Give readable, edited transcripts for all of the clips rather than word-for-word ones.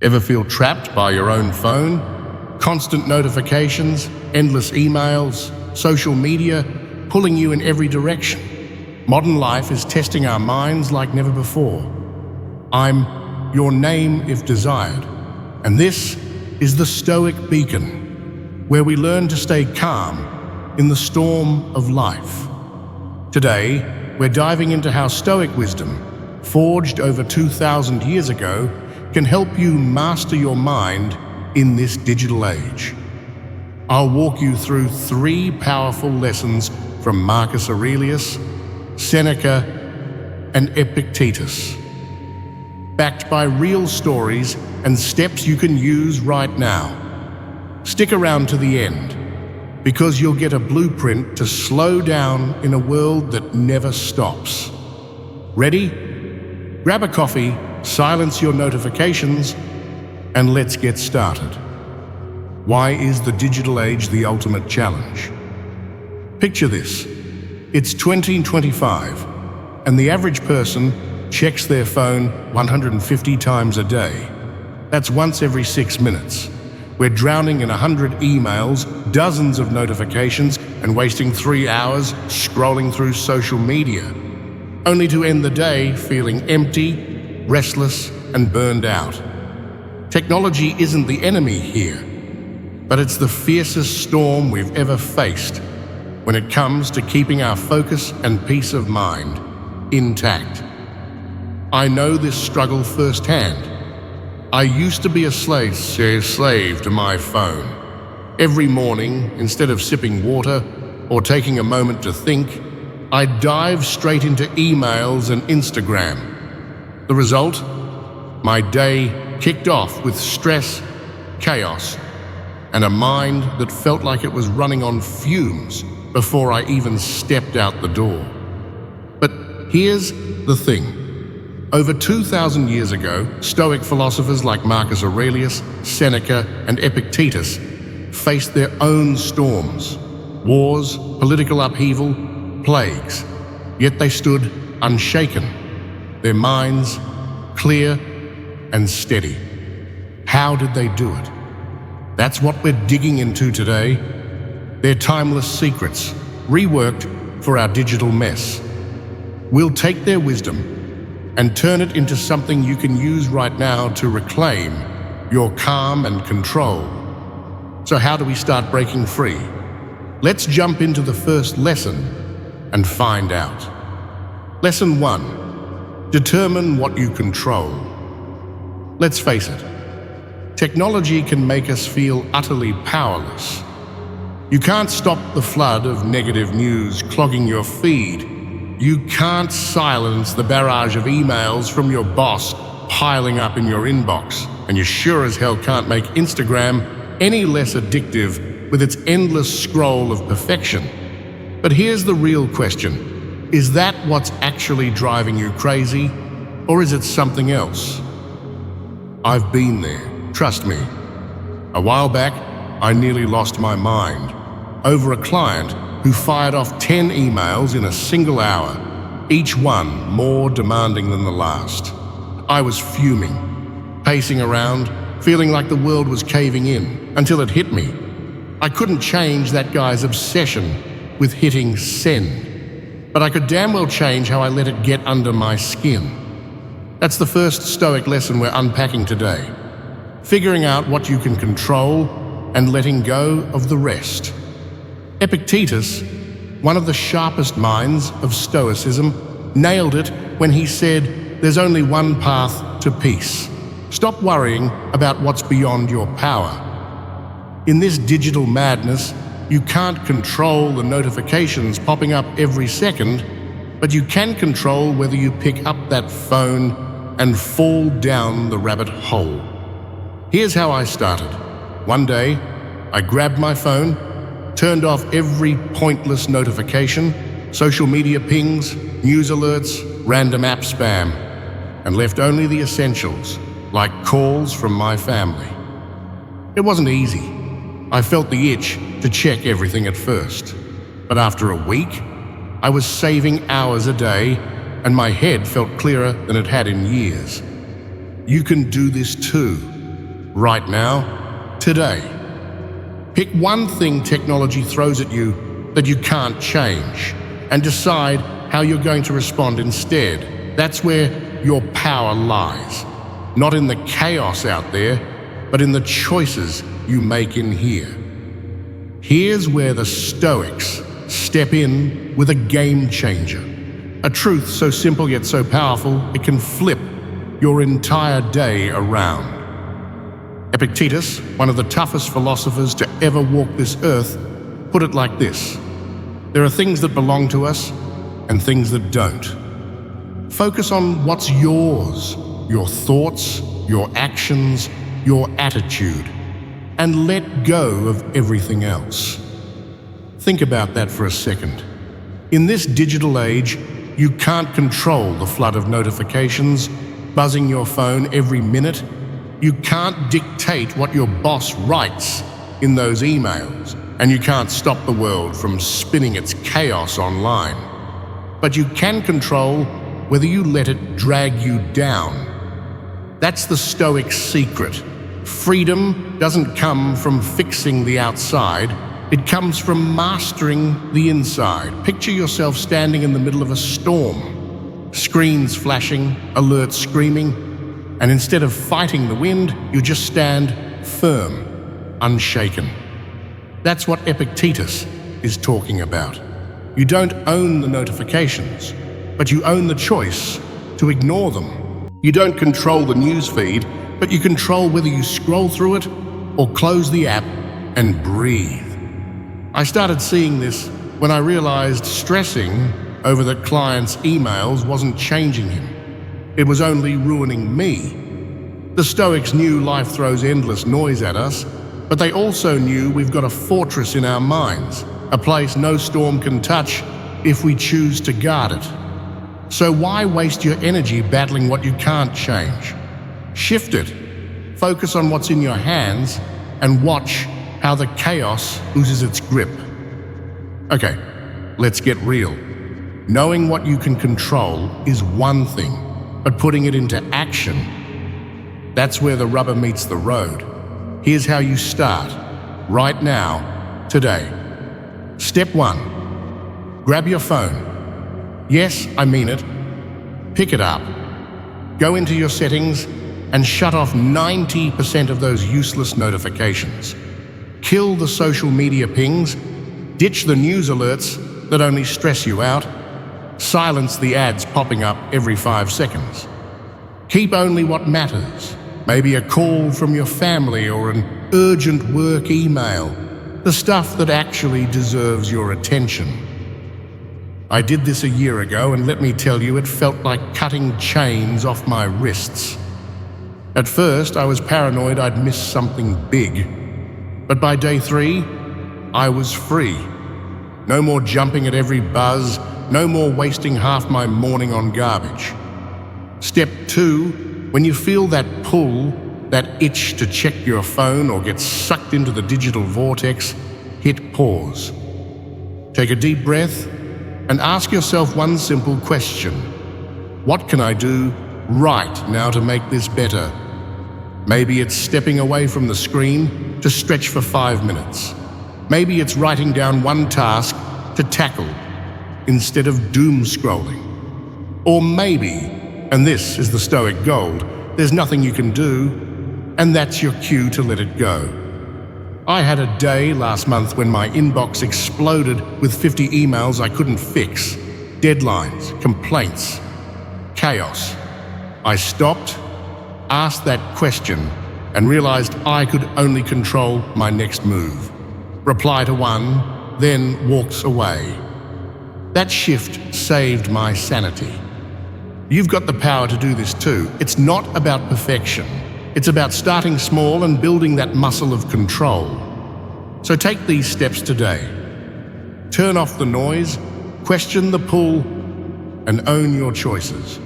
Ever feel trapped by your own phone? Constant notifications, endless emails, social media, pulling you in every direction. Modern life is testing our minds like never before. I'm your name if desired, and this is the Stoic Beacon, where we learn to stay calm in the storm of life. Today, we're diving into how Stoic wisdom, forged over 2,000 years ago, can help you master your mind in this digital age. I'll walk you through 3 powerful lessons from Marcus Aurelius, Seneca, and Epictetus, backed by real stories and steps you can use right now. Stick around to the end, because you'll get a blueprint to slow down in a world that never stops. Ready? Grab a coffee, silence your notifications, and let's get started. Why is the digital age the ultimate challenge? Picture this. It's 2025, and the average person checks their phone 150 times a day. That's once every 6 minutes. We're drowning in 100 emails, dozens of notifications, and wasting 3 hours scrolling through social media, only to end the day feeling empty, restless, and burned out. Technology isn't the enemy here, but it's the fiercest storm we've ever faced when it comes to keeping our focus and peace of mind intact. I know this struggle firsthand. I used to be a slave to my phone. Every morning, instead of sipping water or taking a moment to think, I'd dive straight into emails and Instagram. The result? My day kicked off with stress, chaos, and a mind that felt like it was running on fumes before I even stepped out the door. But here's the thing. Over 2,000 years ago, Stoic philosophers like Marcus Aurelius, Seneca, and Epictetus faced their own storms, wars, political upheaval, plagues, yet they stood unshaken, their minds clear and steady. How did they do it? That's what we're digging into today. Their timeless secrets, reworked for our digital mess. We'll take their wisdom and turn it into something you can use right now to reclaim your calm and control. So how do we start breaking free? Let's jump into the first lesson and find out. Lesson 1. Determine what you control. Let's face it, technology can make us feel utterly powerless. You can't stop the flood of negative news clogging your feed. You can't silence the barrage of emails from your boss piling up in your inbox. And you sure as hell can't make Instagram any less addictive with its endless scroll of perfection. But here's the real question. Is that what's actually driving you crazy, or is it something else? I've been there, trust me. A while back, I nearly lost my mind over a client who fired off 10 emails in a single hour, each one more demanding than the last. I was fuming, pacing around, feeling like the world was caving in, until it hit me. I couldn't change that guy's obsession with hitting send, but I could damn well change how I let it get under my skin. That's the first Stoic lesson we're unpacking today. Figuring out what you can control and letting go of the rest. Epictetus, one of the sharpest minds of Stoicism, nailed it when he said, "There's only one path to peace. Stop worrying about what's beyond your power." In this digital madness, you can't control the notifications popping up every second, but you can control whether you pick up that phone and fall down the rabbit hole. Here's how I started. One day, I grabbed my phone, turned off every pointless notification, social media pings, news alerts, random app spam, and left only the essentials, like calls from my family. It wasn't easy. I felt the itch to check everything at first. But after a week, I was saving hours a day, and my head felt clearer than it had in years. You can do this too. right now, today. Pick one thing technology throws at you that you can't change and decide how you're going to respond instead. That's where your power lies. Not in the chaos out there, but in the choices you make in here. Here's where the Stoics step in with a game changer. A truth so simple yet so powerful, it can flip your entire day around. Epictetus, one of the toughest philosophers to ever walk this earth, put it like this: there are things that belong to us and things that don't. Focus on what's yours, your thoughts, your actions, your attitude, and let go of everything else. Think about that for a second. In this digital age, you can't control the flood of notifications buzzing your phone every minute. You can't dictate what your boss writes in those emails, and you can't stop the world from spinning its chaos online. But you can control whether you let it drag you down. That's the Stoic secret. Freedom doesn't come from fixing the outside, it comes from mastering the inside. Picture yourself standing in the middle of a storm, screens flashing, alerts screaming, and instead of fighting the wind, you just stand firm, unshaken. That's what Epictetus is talking about. You don't own the notifications, but you own the choice to ignore them. You don't control the news feed, but you control whether you scroll through it or close the app and breathe. I started seeing this when I realized stressing over the client's emails wasn't changing him. It was only ruining me. The Stoics knew life throws endless noise at us, but they also knew we've got a fortress in our minds, a place no storm can touch if we choose to guard it. So why waste your energy battling what you can't change? Shift it. Focus on what's in your hands and watch how the chaos loses its grip. Okay, let's get real. Knowing what you can control is one thing, but putting it into action, that's where the rubber meets the road. Here's how you start, right now, today. Step 1, grab your phone. Yes, I mean it. Pick it up. Go into your settings and shut off 90% of those useless notifications. Kill the social media pings, ditch the news alerts that only stress you out, silence the ads popping up every 5 seconds. Keep only what matters, maybe a call from your family or an urgent work email, the stuff that actually deserves your attention. I did this a year ago, and let me tell you, it felt like cutting chains off my wrists. At first, I was paranoid I'd miss something big. But by day 3, I was free. No more jumping at every buzz, no more wasting half my morning on garbage. Step 2, when you feel that pull, that itch to check your phone or get sucked into the digital vortex, hit pause. Take a deep breath and ask yourself one simple question. What can I do right now to make this better? Maybe it's stepping away from the screen to stretch for 5 minutes. Maybe it's writing down one task to tackle instead of doom scrolling. Or maybe, and this is the Stoic gold, there's nothing you can do, and that's your cue to let it go. I had a day last month when my inbox exploded with 50 emails I couldn't fix, deadlines, complaints, chaos. I stopped, asked that question, and realized I could only control my next move. Reply to one, then walks away. That shift saved my sanity. You've got the power to do this too. It's not about perfection. It's about starting small and building that muscle of control. So take these steps today. Turn off the noise, question the pull, and own your choices.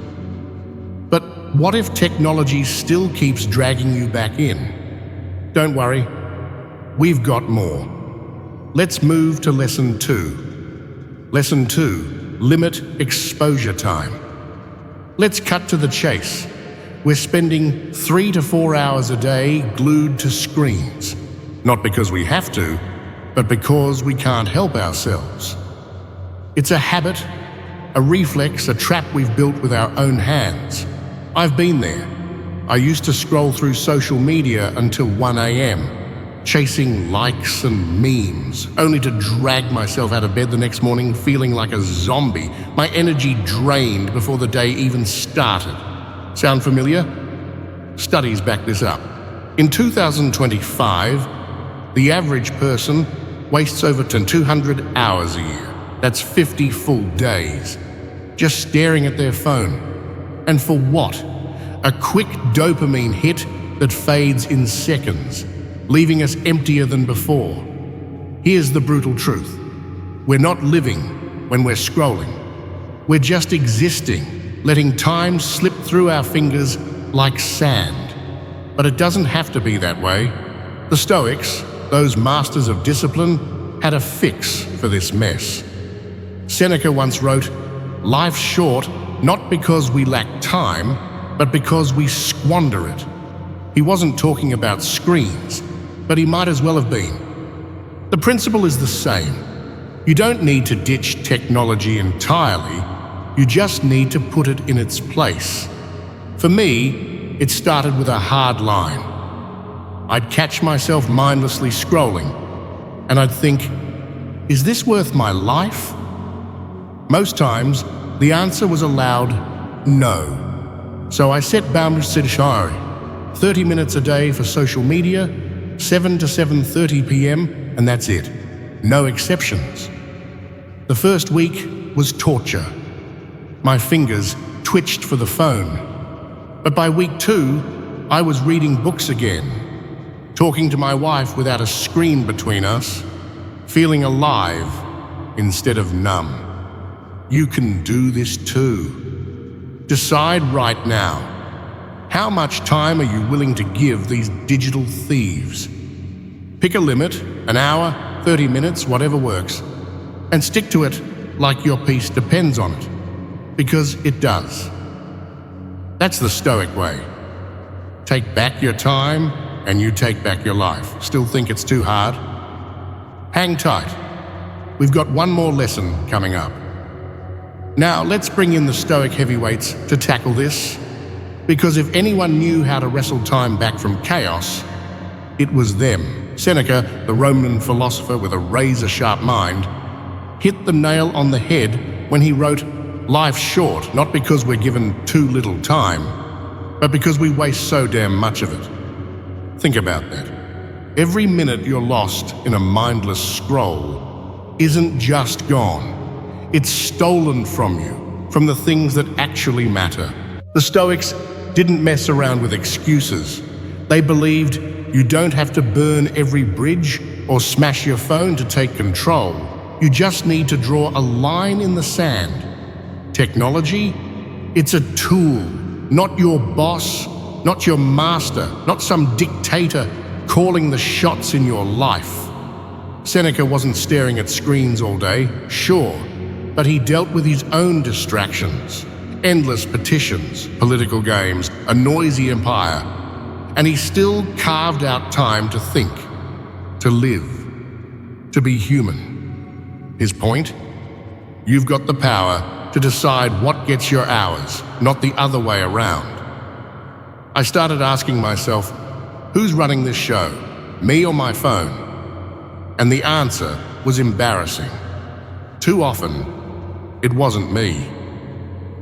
But what if technology still keeps dragging you back in? Don't worry, we've got more. Let's move to Lesson 2. Lesson 2, limit exposure time. Let's cut to the chase. we're spending 3 to 4 hours a day glued to screens. Not because we have to, but because we can't help ourselves. It's a habit, a reflex, a trap we've built with our own hands. I've been there. I used to scroll through social media until 1 a.m., chasing likes and memes, only to drag myself out of bed the next morning feeling like a zombie, my energy drained before the day even started. Sound familiar? Studies back this up. In 2025, the average person wastes over 200 hours a year. That's 50 full days, just staring at their phone. And for what? A quick dopamine hit that fades in seconds, leaving us emptier than before. Here's the brutal truth. We're not living when we're scrolling. We're just existing, letting time slip through our fingers like sand. But it doesn't have to be that way. The Stoics, those masters of discipline, had a fix for this mess. Seneca once wrote, "Life's short not because we lack time, but because we squander it." He wasn't talking about screens, but he might as well have been. The principle is the same. You don't need to ditch technology entirely, you just need to put it in its place. For me, it started with a hard line. I'd catch myself mindlessly scrolling, and I'd think, is this worth my life? Most times, the answer was a loud no. So I set boundaries to Shari. 30 minutes a day for social media, 7 to 7:30 p.m., and that's it. No exceptions. The first week was torture. My fingers twitched for the phone. But by week 2, I was reading books again, talking to my wife without a screen between us, feeling alive instead of numb. You can do this too. Decide right now. How much time are you willing to give these digital thieves? Pick a limit, an hour, 30 minutes, whatever works, and stick to it like your peace depends on it, because it does. That's the Stoic way. Take back your time, and you take back your life. Still think it's too hard? Hang tight. We've got one more lesson coming up. Now, let's bring in the Stoic heavyweights to tackle this, because if anyone knew how to wrestle time back from chaos, it was them. Seneca, the Roman philosopher with a razor-sharp mind, hit the nail on the head when he wrote, "Life's short, not because we're given too little time, but because we waste so damn much of it." Think about that. Every minute you're lost in a mindless scroll isn't just gone. It's stolen from you, from the things that actually matter. The Stoics didn't mess around with excuses. They believed you don't have to burn every bridge or smash your phone to take control. You just need to draw a line in the sand. Technology? It's a tool, not your boss, not your master, not some dictator calling the shots in your life. Seneca wasn't staring at screens all day, sure, but he dealt with his own distractions, endless petitions, political games, a noisy empire, and he still carved out time to think, to live, to be human. His point? You've got the power to decide what gets your hours, not the other way around. I started asking myself, who's running this show, me or my phone? And the answer was embarrassing. Too often, it wasn't me.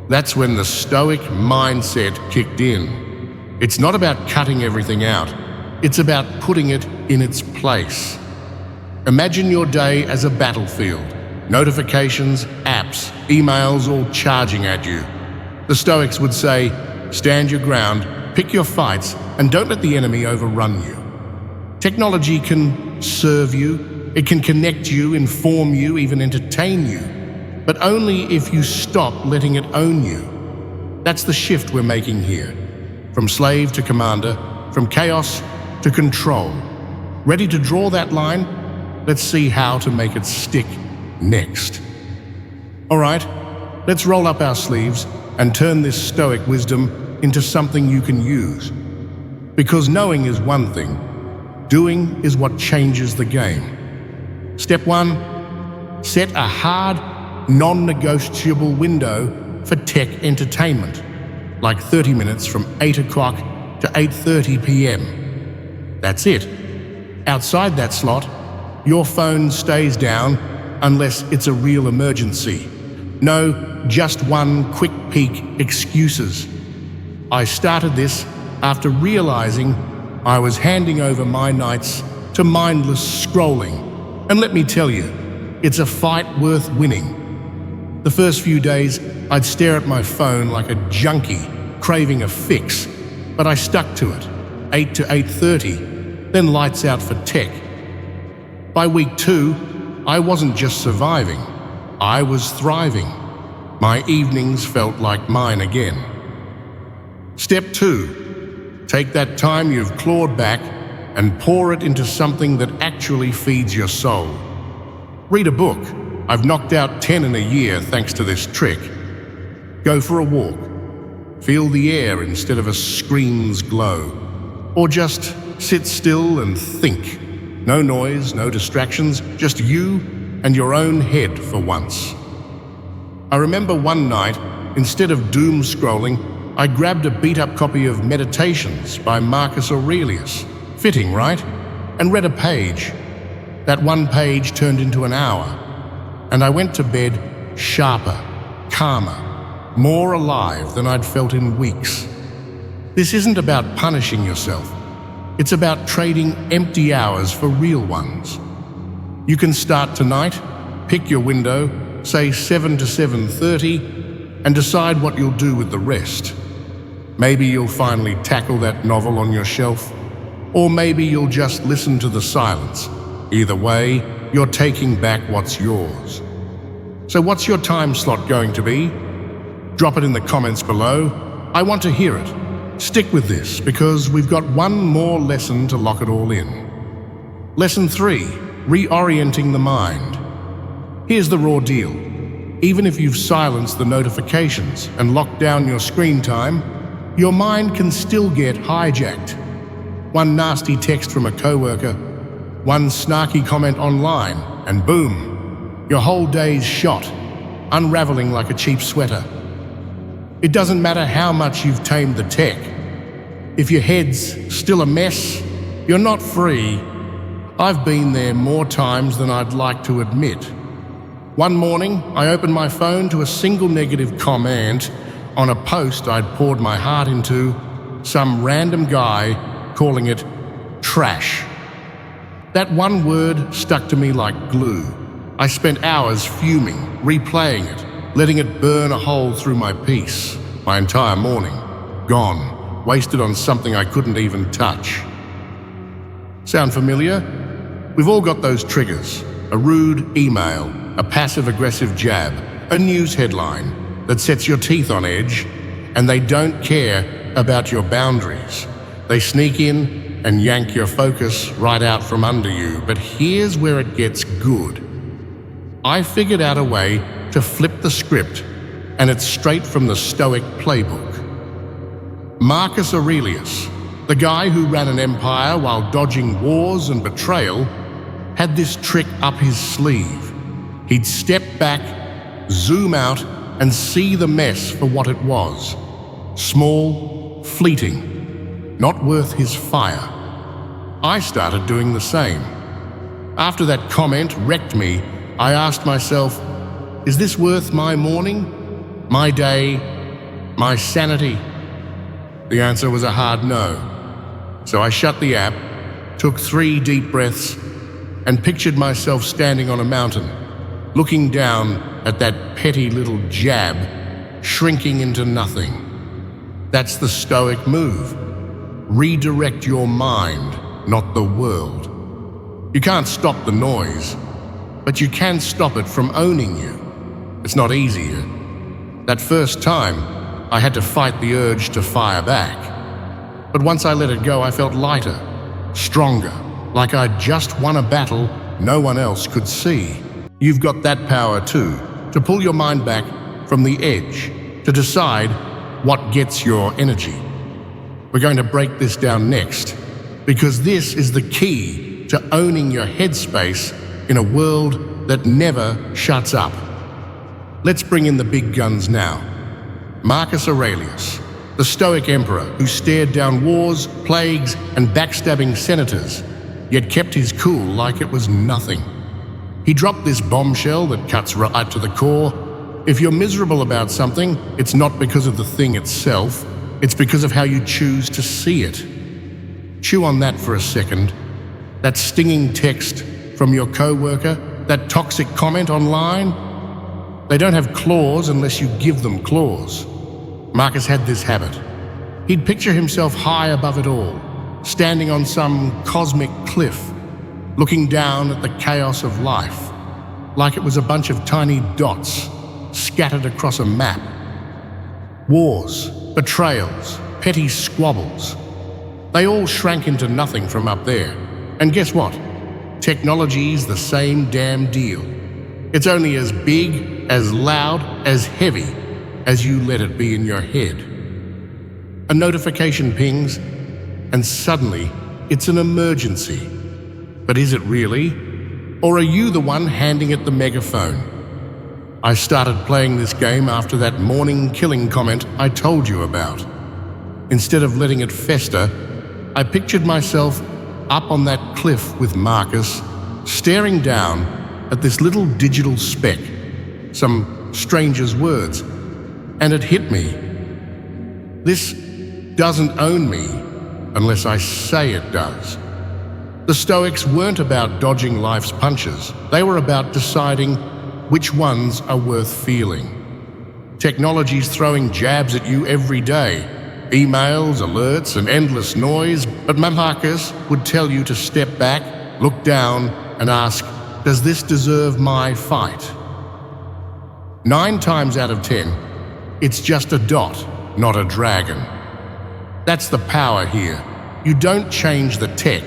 That's when the Stoic mindset kicked in. It's not about cutting everything out. It's about putting it in its place. Imagine your day as a battlefield. Notifications, apps, emails all charging at you. The Stoics would say, stand your ground, pick your fights, and don't let the enemy overrun you. Technology can serve you, it can connect you, inform you, even entertain you, but only if you stop letting it own you. That's the shift we're making here. From slave to commander, from chaos to control. Ready to draw that line? Let's see how to make it stick next. All right, let's roll up our sleeves and turn this Stoic wisdom into something you can use. Because knowing is one thing, doing is what changes the game. Step 1, set a hard, non-negotiable window for tech entertainment, like 30 minutes from 8 o'clock to 8:30 p.m. That's it. Outside that slot, your phone stays down unless it's a real emergency. No just one quick peek excuses. I started this after realizing I was handing over my nights to mindless scrolling. And let me tell you, it's a fight worth winning. The first few days, I'd stare at my phone like a junkie, craving a fix, but I stuck to it, 8 to 8:30, then lights out for tech. By week 2, I wasn't just surviving, I was thriving. My evenings felt like mine again. Step 2, take that time you've clawed back and pour it into something that actually feeds your soul. Read a book. I've knocked out 10 in a year thanks to this trick. Go for a walk. Feel the air instead of a screen's glow. Or just sit still and think. No noise, no distractions, just you and your own head for once. I remember one night, instead of doom scrolling, I grabbed a beat-up copy of Meditations by Marcus Aurelius, fitting, right? And read a page. That one page turned into an hour, and I went to bed sharper, calmer, more alive than I'd felt in weeks. This isn't about punishing yourself. It's about trading empty hours for real ones. You can start tonight, pick your window, say 7 to 7:30, and decide what you'll do with the rest. Maybe you'll finally tackle that novel on your shelf, or maybe you'll just listen to the silence. Either way, you're taking back what's yours. So what's your time slot going to be? Drop it in the comments below. I want to hear it. Stick with this, because we've got one more lesson to lock it all in. Lesson 3, reorienting the mind. Here's the raw deal. Even if you've silenced the notifications and locked down your screen time, your mind can still get hijacked. One nasty text from a coworker, one snarky comment online, and boom, your whole day's shot, unraveling like a cheap sweater. It doesn't matter how much you've tamed the tech. If your head's still a mess, you're not free. I've been there more times than I'd like to admit. One morning, I opened my phone to a single negative comment on a post I'd poured my heart into, some random guy calling it trash. That one word stuck to me like glue. I spent hours fuming, replaying it, letting it burn a hole through my peace. My entire morning, gone, wasted on something I couldn't even touch. Sound familiar? We've all got those triggers. A rude email, a passive-aggressive jab, a news headline that sets your teeth on edge, and they don't care about your boundaries. They sneak in and yank your focus right out from under you. But here's where it gets good. I figured out a way to flip the script, and it's straight from the Stoic playbook. Marcus Aurelius, the guy who ran an empire while dodging wars and betrayal, had this trick up his sleeve. He'd step back, zoom out, and see the mess for what it was. Small, fleeting, not worth his fire. I started doing the same. After that comment wrecked me, I asked myself, is this worth my morning, my day, my sanity? The answer was a hard no. So I shut the app, took 3 deep breaths, and pictured myself standing on a mountain, looking down at that petty little jab, shrinking into nothing. That's the Stoic move. Redirect your mind, not the world. You can't stop the noise, but you can stop it from owning you. It's not easy. That first time, I had to fight the urge to fire back. But once I let it go, I felt lighter, stronger, like I'd just won a battle no one else could see. You've got that power too, to pull your mind back from the edge, to decide what gets your energy. We're going to break this down next, because this is the key to owning your headspace in a world that never shuts up. Let's bring in the big guns now. Marcus Aurelius, the Stoic emperor who stared down wars, plagues, and backstabbing senators, yet kept his cool like it was nothing. He dropped this bombshell that cuts right to the core. If you're miserable about something, it's not because of the thing itself, it's because of how you choose to see it. Chew on that for a second. That stinging text from your coworker, that toxic comment online, they don't have claws unless you give them claws. Marcus had this habit. He'd picture himself high above it all, standing on some cosmic cliff, looking down at the chaos of life, like it was a bunch of tiny dots scattered across a map. Wars, betrayals, petty squabbles. They all shrank into nothing from up there. And guess what? Technology's the same damn deal. It's only as big, as loud, as heavy as you let it be in your head. A notification pings, and suddenly it's an emergency. But is it really? Or are you the one handing it the megaphone? I started playing this game after that morning killing comment I told you about. Instead of letting it fester, I pictured myself up on that cliff with Marcus, staring down at this little digital speck, some stranger's words, and it hit me. This doesn't own me unless I say it does. The Stoics weren't about dodging life's punches. They were about deciding which ones are worth feeling. Technology's throwing jabs at you every day. Emails, alerts, and endless noise, but Marcus would tell you to step back, look down, and ask, does this deserve my fight? 9 times out of 10, it's just a dot, not a dragon. That's the power here. You don't change the tech,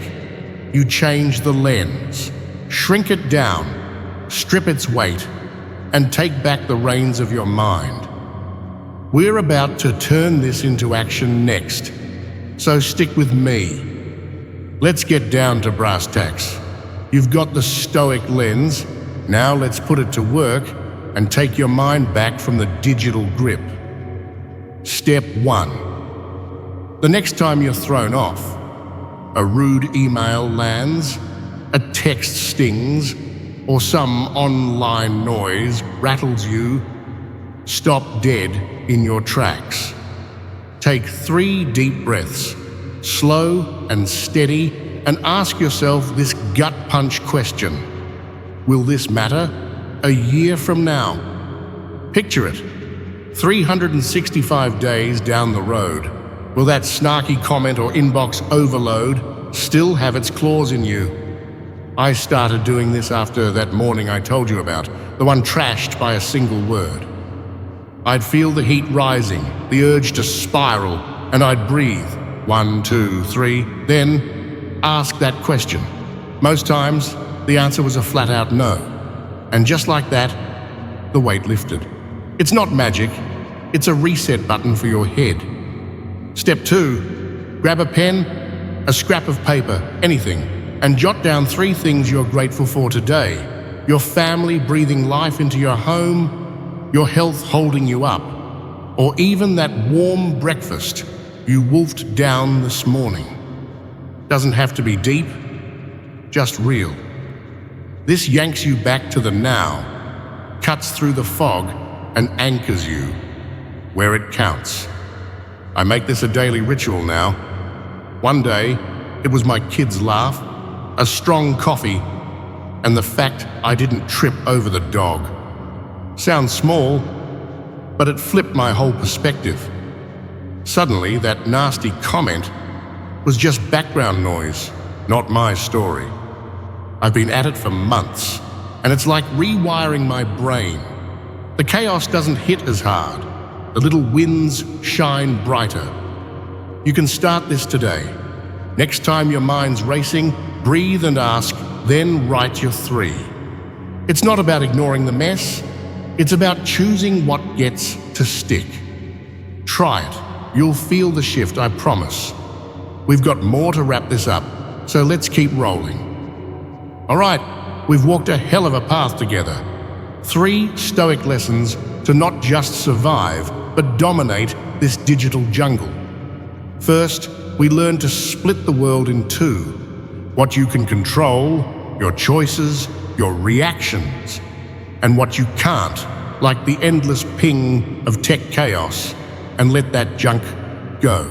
you change the lens. Shrink it down, strip its weight, and take back the reins of your mind. We're about to turn this into action next, so stick with me. Let's get down to brass tacks. You've got the Stoic lens, now let's put it to work and take your mind back from the digital grip. Step 1. The next time you're thrown off, a rude email lands, a text stings, or some online noise rattles you, stop dead in your tracks. Take 3 deep breaths, slow and steady, and ask yourself this gut punch question. Will this matter a year from now? Picture it. 365 days down the road. Will that snarky comment or inbox overload still have its claws in you? I started doing this after that morning I told you about, the one trashed by a single word. I'd feel the heat rising, the urge to spiral, and I'd breathe, 1, 2, 3, then ask that question. Most times, the answer was a flat-out no. And just like that, the weight lifted. It's not magic, it's a reset button for your head. Step 2, grab a pen, a scrap of paper, anything, and jot down 3 things you're grateful for today. Your family breathing life into your home, your health holding you up, or even that warm breakfast you wolfed down this morning. Doesn't have to be deep, just real. This yanks you back to the now, cuts through the fog, and anchors you where it counts. I make this a daily ritual now. One day, it was my kids' laugh, a strong coffee, and the fact I didn't trip over the dog. Sounds small, but it flipped my whole perspective. Suddenly, that nasty comment was just background noise, not my story. I've been at it for months, and it's like rewiring my brain. The chaos doesn't hit as hard. The little wins shine brighter. You can start this today. Next time your mind's racing, breathe and ask, then write your 3. It's not about ignoring the mess. It's about choosing what gets to stick. Try it. You'll feel the shift, I promise. We've got more to wrap this up, so let's keep rolling. All right, we've walked a hell of a path together. 3 Stoic lessons to not just survive, but dominate this digital jungle. First, we learn to split the world in 2. What you can control, your choices, your reactions, and what you can't, like the endless ping of tech chaos, and let that junk go.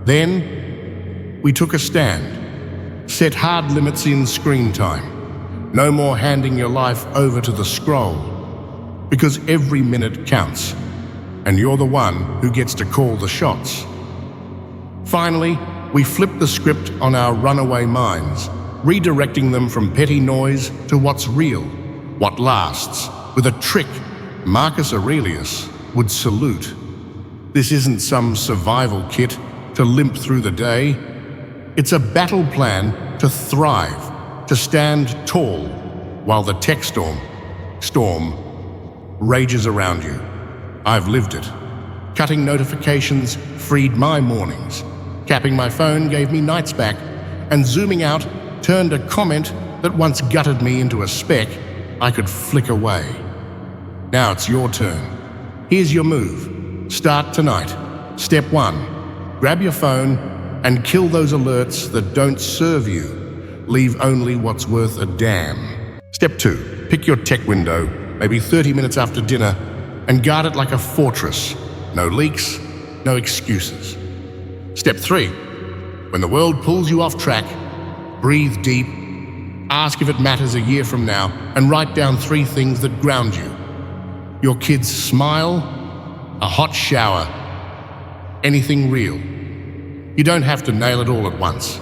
Then, we took a stand. Set hard limits in screen time. No more handing your life over to the scroll, because every minute counts, and you're the one who gets to call the shots. Finally, we flipped the script on our runaway minds, redirecting them from petty noise to what's real, what lasts, with a trick Marcus Aurelius would salute. This isn't some survival kit to limp through the day. It's a battle plan to thrive, to stand tall while the tech storm rages around you. I've lived it. Cutting notifications freed my mornings. Capping my phone gave me nights back, and zooming out turned a comment that once gutted me into a speck I could flick away. Now it's your turn. Here's your move. Start tonight. Step 1. Grab your phone and kill those alerts that don't serve you. Leave only what's worth a damn. Step 2. Pick your tech window, maybe 30 minutes after dinner, and guard it like a fortress. No leaks, no excuses. Step 3. When the world pulls you off track, breathe deep, ask if it matters a year from now, and write down 3 things that ground you. Your kid's smile, a hot shower, anything real. You don't have to nail it all at once.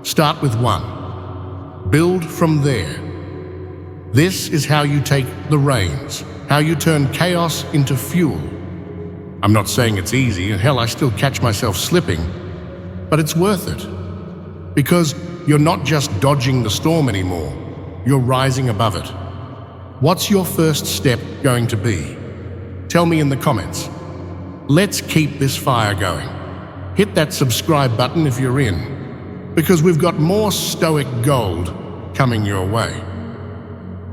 Start with 1. Build from there. This is how you take the reins, how you turn chaos into fuel. I'm not saying it's easy, and hell, I still catch myself slipping, but it's worth it. Because you're not just dodging the storm anymore, you're rising above it. What's your first step going to be? Tell me in the comments. Let's keep this fire going. Hit that subscribe button if you're in, because we've got more Stoic gold coming your way.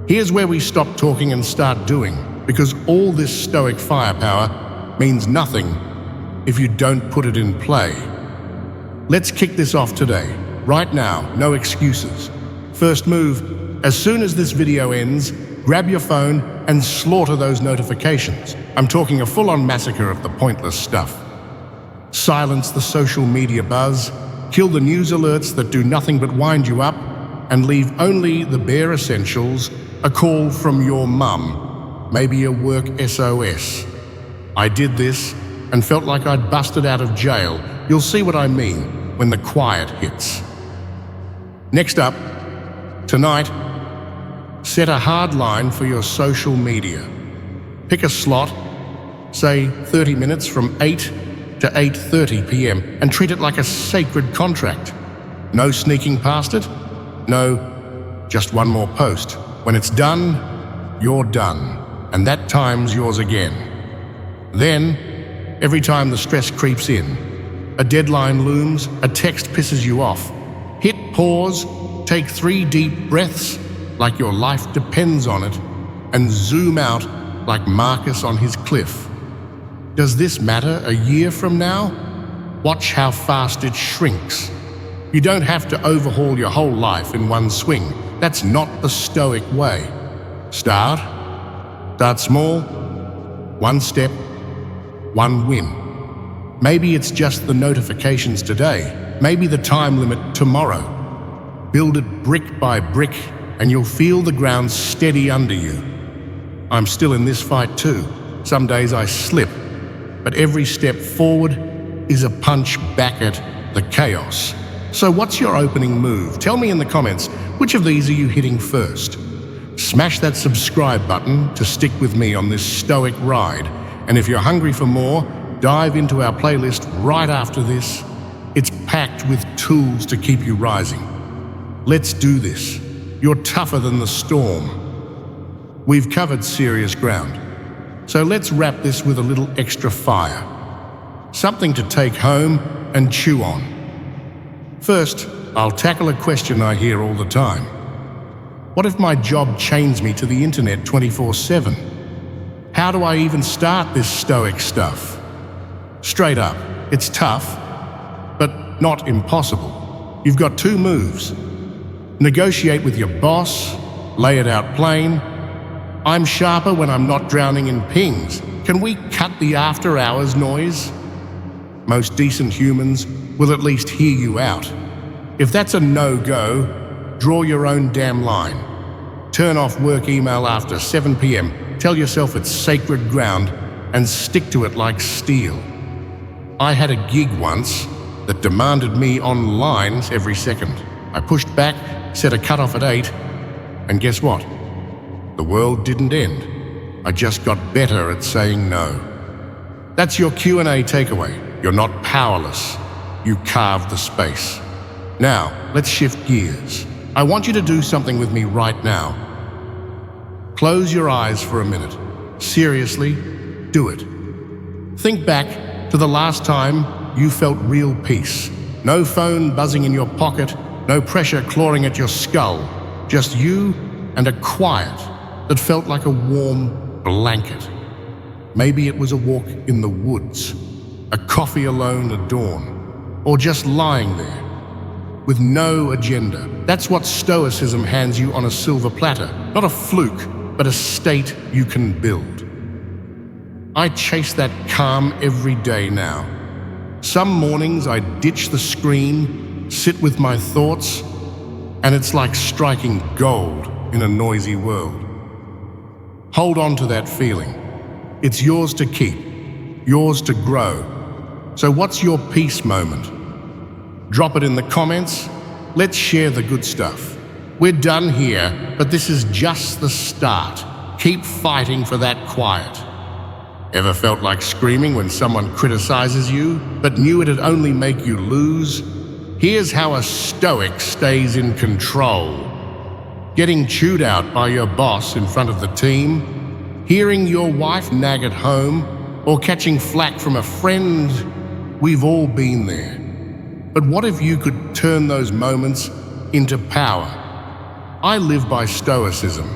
Here's where we stop talking and start doing, because all this Stoic firepower means nothing if you don't put it in play. Let's kick this off today, right now, no excuses. First move, as soon as this video ends, grab your phone and slaughter those notifications. I'm talking a full-on massacre of the pointless stuff. Silence the social media buzz, kill the news alerts that do nothing but wind you up, and leave only the bare essentials, a call from your mum, maybe a work SOS. I did this and felt like I'd busted out of jail. You'll see what I mean when the quiet hits. Next up, tonight, set a hard line for your social media. Pick a slot, say 30 minutes from 8 to 8:30 p.m. and treat it like a sacred contract. No sneaking past it, no, just one more post. When it's done, you're done, and that time's yours again. Then, every time the stress creeps in, a deadline looms, a text pisses you off, hit pause, take 3 deep breaths like your life depends on it, and zoom out like Marcus on his cliff. Does this matter a year from now? Watch how fast it shrinks. You don't have to overhaul your whole life in one swing. That's not the Stoic way. Start small, 1 step, 1 win. Maybe it's just the notifications today, maybe the time limit tomorrow. Build it brick by brick, and you'll feel the ground steady under you. I'm still in this fight too. Some days I slip, but every step forward is a punch back at the chaos. So what's your opening move? Tell me in the comments, which of these are you hitting first? Smash that subscribe button to stick with me on this Stoic ride. And if you're hungry for more, dive into our playlist right after this. It's packed with tools to keep you rising. Let's do this. You're tougher than the storm. We've covered serious ground. So let's wrap this with a little extra fire. something to take home and chew on. First, I'll tackle a question I hear all the time. What if my job chains me to the internet 24/7? How do I even start this Stoic stuff? Straight up, it's tough, but not impossible. You've got two moves. Negotiate with your boss, lay it out plain. I'm sharper when I'm not drowning in pings. Can we cut the after-hours noise? Most decent humans will at least hear you out. If that's a no-go, draw your own damn line. Turn off work email after 7 p.m. Tell yourself it's sacred ground and stick to it like steel. I had a gig once that demanded me online every second. I pushed back, set a cutoff at 8, and guess what? The world didn't end. I just got better at saying no. That's your Q&A takeaway. You're not powerless. You carved the space. Now, let's shift gears. I want you to do something with me right now. Close your eyes for a minute. Seriously, do it. Think back to the last time you felt real peace. No phone buzzing in your pocket, no pressure clawing at your skull. Just you and a quiet that felt like a warm blanket. Maybe it was a walk in the woods, a coffee alone at dawn, or just lying there with no agenda. That's what Stoicism hands you on a silver platter. Not a fluke, but a state you can build. I chase that calm every day now. Some mornings I ditch the screen, sit with my thoughts, and it's like striking gold in a noisy world. Hold on to that feeling. It's yours to keep, yours to grow. So what's your peace moment? Drop it in the comments. Let's share the good stuff. We're done here, but this is just the start. Keep fighting for that quiet. Ever felt like screaming when someone criticizes you, but knew it'd only make you lose? Here's how a Stoic stays in control. Getting chewed out by your boss in front of the team, hearing your wife nag at home, or catching flack from a friend. We've all been there. But what if you could turn those moments into power? I live by Stoicism,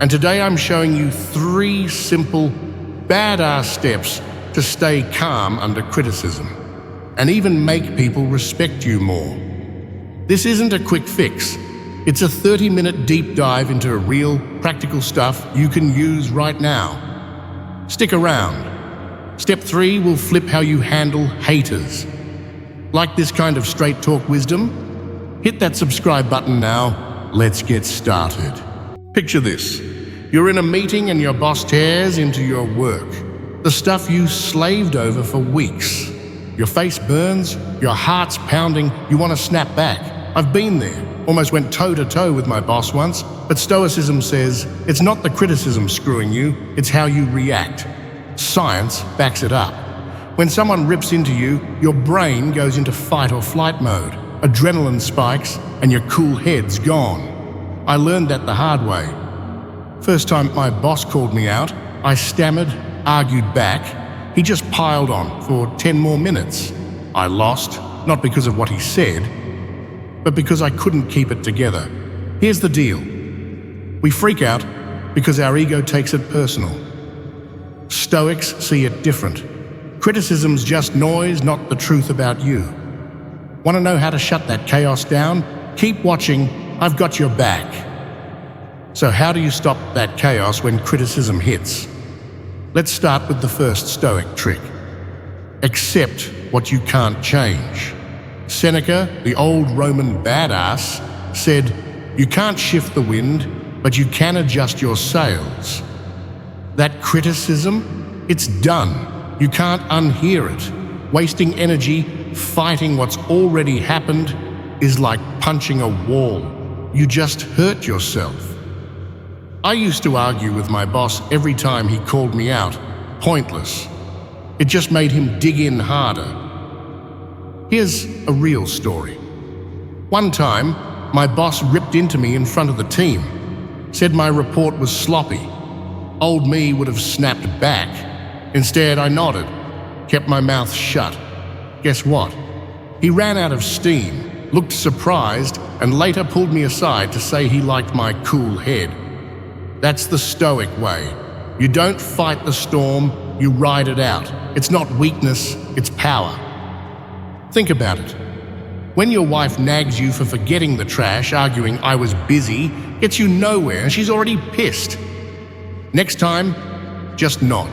and today I'm showing you 3 simple, badass steps to stay calm under criticism, and even make people respect you more. This isn't a quick fix. It's a 30-minute deep dive into real, practical stuff you can use right now. Stick around. Step 3 will flip how you handle haters. Like this kind of straight talk wisdom? Hit that subscribe button now. Let's get started. Picture this. You're in a meeting and your boss tears into your work. The stuff you slaved over for weeks. Your face burns, your heart's pounding, you want to snap back. I've been there. Almost went toe-to-toe with my boss once, but Stoicism says it's not the criticism screwing you, it's how you react. Science backs it up. When someone rips into you, your brain goes into fight or flight mode. Adrenaline spikes and your cool head's gone. I learned that the hard way. First time my boss called me out, I stammered, argued back. He just piled on for 10 more minutes. I lost, not because of what he said, but because I couldn't keep it together. Here's the deal. We freak out because our ego takes it personal. Stoics see it different. Criticism's just noise, not the truth about you. Want to know how to shut that chaos down? Keep watching. I've got your back. So how do you stop that chaos when criticism hits? Let's start with the first Stoic trick. Accept what you can't change. Seneca, the old Roman badass, said, "You can't shift the wind, but you can adjust your sails." That criticism, it's done. You can't unhear it. Wasting energy fighting what's already happened is like punching a wall. You just hurt yourself. I used to argue with my boss every time he called me out. Pointless. It just made him dig in harder. Here's a real story. One time, my boss ripped into me in front of the team, said my report was sloppy. Old me would have snapped back. Instead, I nodded. kept my mouth shut. Guess what? He ran out of steam, looked surprised, and later pulled me aside to say he liked my cool head. That's the Stoic way. You don't fight the storm, you ride it out. It's not weakness, it's power. Think about it. When your wife nags you for forgetting the trash, arguing "I was busy," gets you nowhere and she's already pissed. Next time, just nod.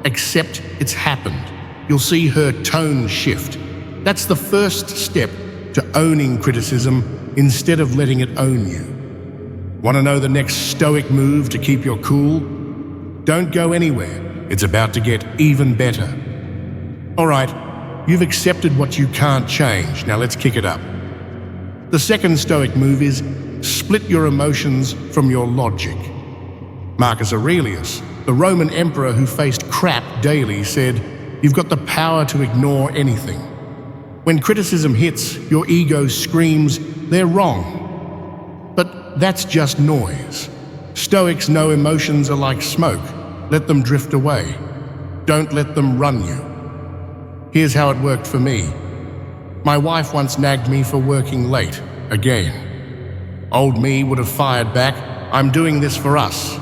Accept it's happened. You'll see her tone shift. That's the first step to owning criticism instead of letting it own you. Want to know the next Stoic move to keep your cool? Don't go anywhere. It's about to get even better. All right, you've accepted what you can't change. Now let's kick it up. The second Stoic move is split your emotions from your logic. Marcus Aurelius, the Roman emperor who faced crap daily, said, "You've got the power to ignore anything." When criticism hits, your ego screams, "They're wrong." But that's just noise. Stoics know emotions are like smoke. Let them drift away. Don't let them run you. Here's how it worked for me. My wife once nagged me for working late, again. Old me would have fired back, "I'm doing this for us."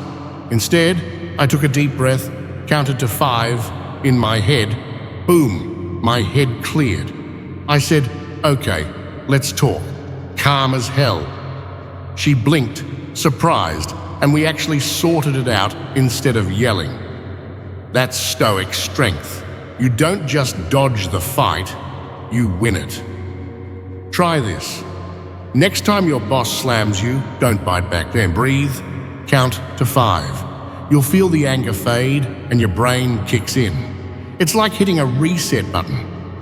Instead, I took a deep breath, counted to 5, in my head. Boom, my head cleared. I said, "Okay, let's talk." Calm as hell. She blinked, surprised, and we actually sorted it out instead of yelling. That's Stoic strength. You don't just dodge the fight, you win it. Try this. Next time your boss slams you, don't bite back then. Breathe, count to 5. You'll feel the anger fade and your brain kicks in. It's like hitting a reset button.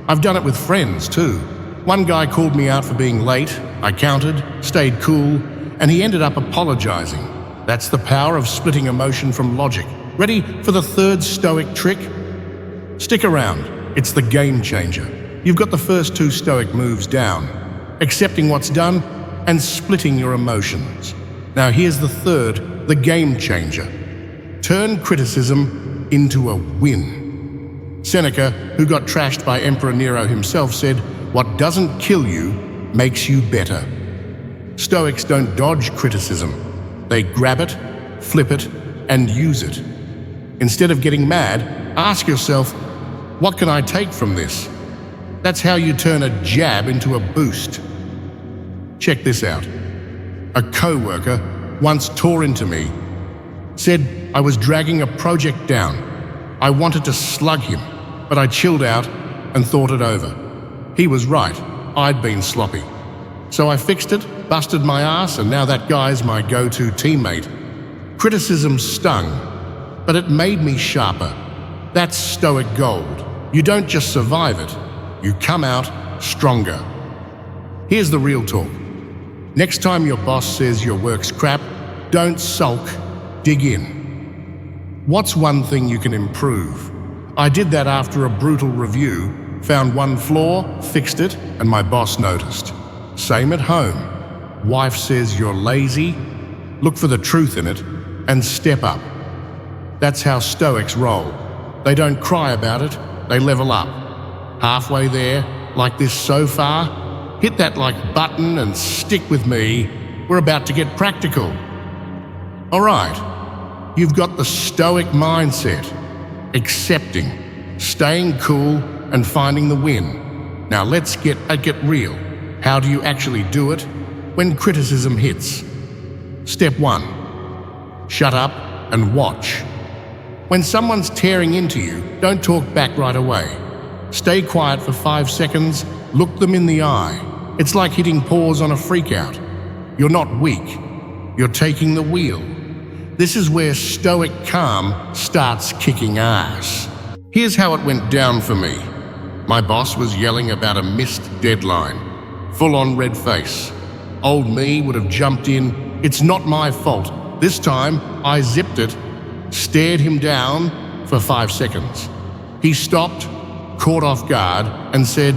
I've done it with friends too. One guy called me out for being late. I counted, stayed cool, and he ended up apologizing. That's the power of splitting emotion from logic. Ready for the third Stoic trick? Stick around. It's the game changer. You've got the first 2 Stoic moves down, accepting what's done and splitting your emotions. Now here's the third, the game changer. Turn criticism into a win. Seneca, who got trashed by Emperor Nero himself, said, "What doesn't kill you makes you better." Stoics don't dodge criticism. They grab it, flip it, and use it. Instead of getting mad, ask yourself, what can I take from this? That's how you turn a jab into a boost. Check this out. A co-worker once tore into me, said I was dragging a project down. I wanted to slug him, but I chilled out and thought it over. He was right. I'd been sloppy. So I fixed it, busted my ass, and now that guy's my go-to teammate. Criticism stung, but it made me sharper. That's Stoic gold. You don't just survive it, you come out stronger. Here's the real talk. Next time your boss says your work's crap, don't sulk, dig in. What's one thing you can improve? I did that after a brutal review, found one flaw, fixed it, and my boss noticed. Same at home. Wife says you're lazy, look for the truth in it, and step up. That's how Stoics roll. They don't cry about it, they level up. Halfway there, like this so far, hit that like button and stick with me. We're about to get practical. All right, you've got the Stoic mindset, accepting, staying cool, and finding the win. Now let's get real. How do you actually do it when criticism hits? Step 1, shut up and watch. When someone's tearing into you, don't talk back right away. Stay quiet for 5 seconds, look them in the eye. It's like hitting pause on a freakout. You're not weak, you're taking the wheel. This is where Stoic calm starts kicking ass. Here's how it went down for me. My boss was yelling about a missed deadline. Full-on red face. Old me would have jumped in, "It's not my fault." This time, I zipped it, stared him down for 5 seconds. He stopped, caught off guard, and said,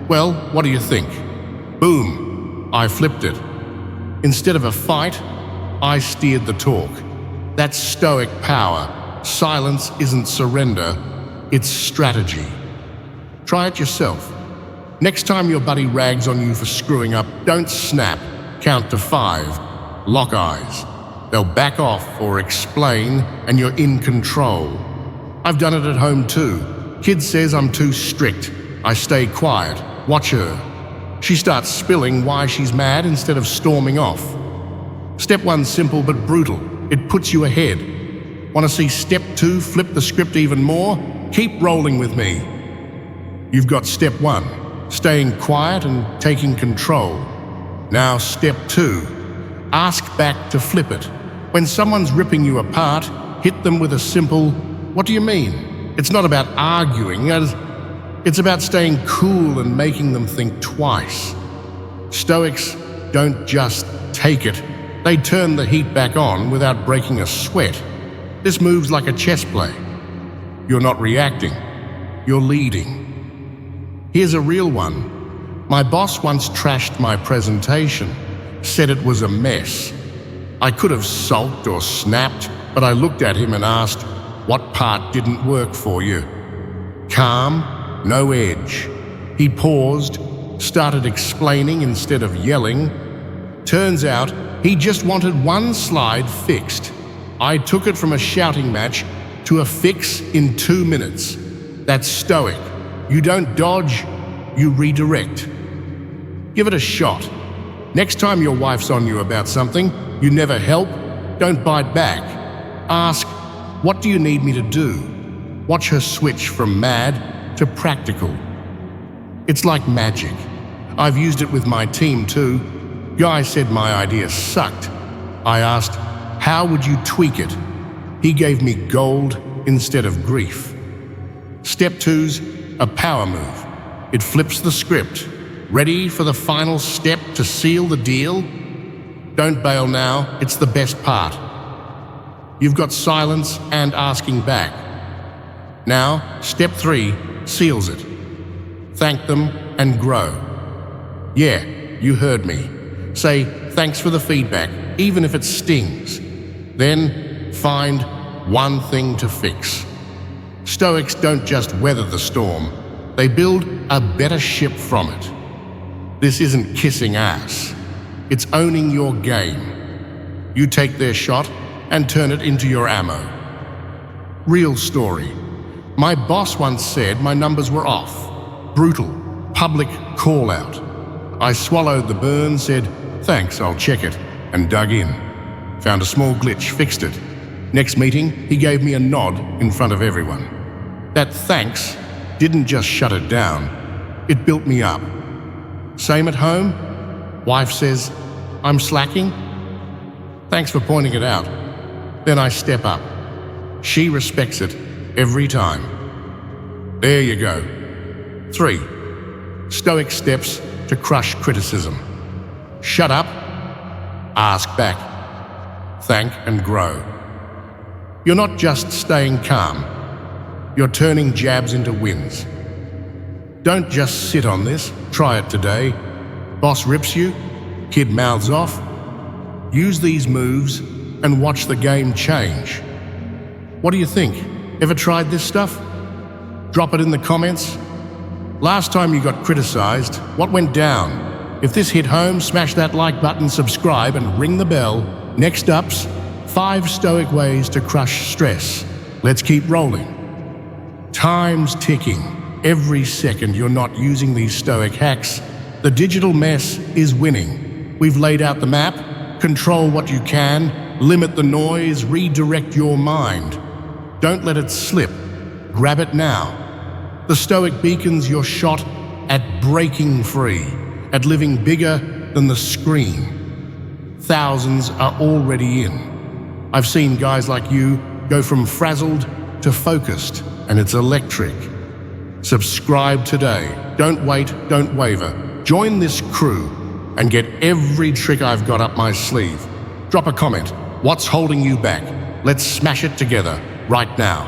"Well, what do you think?" Boom, I flipped it. Instead of a fight, I steered the talk. That's Stoic power. Silence isn't surrender, it's strategy. Try it yourself. Next time your buddy rags on you for screwing up, don't snap. Count to 5. Lock eyes. They'll back off or explain, and you're in control. I've done it at home too. Kid says I'm too strict. I stay quiet. Watch her. She starts spilling why she's mad instead of storming off. Step 1's simple but brutal. It puts you ahead. Want to see step 2 flip the script even more? Keep rolling with me. You've got step 1, staying quiet and taking control. Now step 2, ask back to flip it. When someone's ripping you apart, hit them with a simple, "What do you mean?" It's not about arguing, it's about staying cool and making them think twice. Stoics don't just take it, they turn the heat back on without breaking a sweat. This moves like a chess play. You're not reacting, you're leading. Here's a real one. My boss once trashed my presentation, said it was a mess. I could have sulked or snapped, but I looked at him and asked, "What part didn't work for you?" Calm, no edge. He paused, started explaining instead of yelling. Turns out he just wanted one slide fixed. I took it from a shouting match to a fix in 2 minutes. That's Stoic. You don't dodge, you redirect. Give it a shot. Next time your wife's on you about something, you never help, don't bite back. Ask, "What do you need me to do?" Watch her switch from mad to practical. It's like magic. I've used it with my team too. Guy said my idea sucked. I asked, "How would you tweak it?" He gave me gold instead of grief. Step 2's a power move. It flips the script. Ready for the final step to seal the deal? Don't bail now, it's the best part. You've got silence and asking back. Now, step 3 seals it. Thank them and grow. Yeah, you heard me. Say thanks for the feedback, even if it stings. Then find one thing to fix. Stoics don't just weather the storm, they build a better ship from it. This isn't kissing ass, it's owning your game. You take their shot and turn it into your ammo. Real story. My boss once said my numbers were off. Brutal, public call out. I swallowed the burn, said, "Thanks, I'll check it," and dug in. Found a small glitch, fixed it. Next meeting, he gave me a nod in front of everyone. That thanks didn't just shut it down, it built me up. Same at home? Wife says, "I'm slacking?" Thanks for pointing it out. Then I step up. She respects it every time. There you go. 3. Stoic steps to crush criticism. Shut up, ask back, thank and grow. You're not just staying calm, you're turning jabs into wins. Don't just sit on this, try it today. Boss rips you, kid mouths off. Use these moves and watch the game change. What do you think? Ever tried this stuff? Drop it in the comments. Last time you got criticized, what went down? If this hit home, smash that like button, subscribe, and ring the bell. Next up's 5 Stoic ways to crush stress. Let's keep rolling. Time's ticking. Every second you're not using these Stoic hacks, the digital mess is winning. We've laid out the map. Control what you can, limit the noise, redirect your mind. Don't let it slip. Grab it now. The Stoic beacon's your shot at breaking free, at living bigger than the screen. Thousands are already in. I've seen guys like you go from frazzled to focused, and it's electric. Subscribe today. Don't wait, don't waver. Join this crew and get every trick I've got up my sleeve. Drop a comment. What's holding you back? Let's smash it together right now.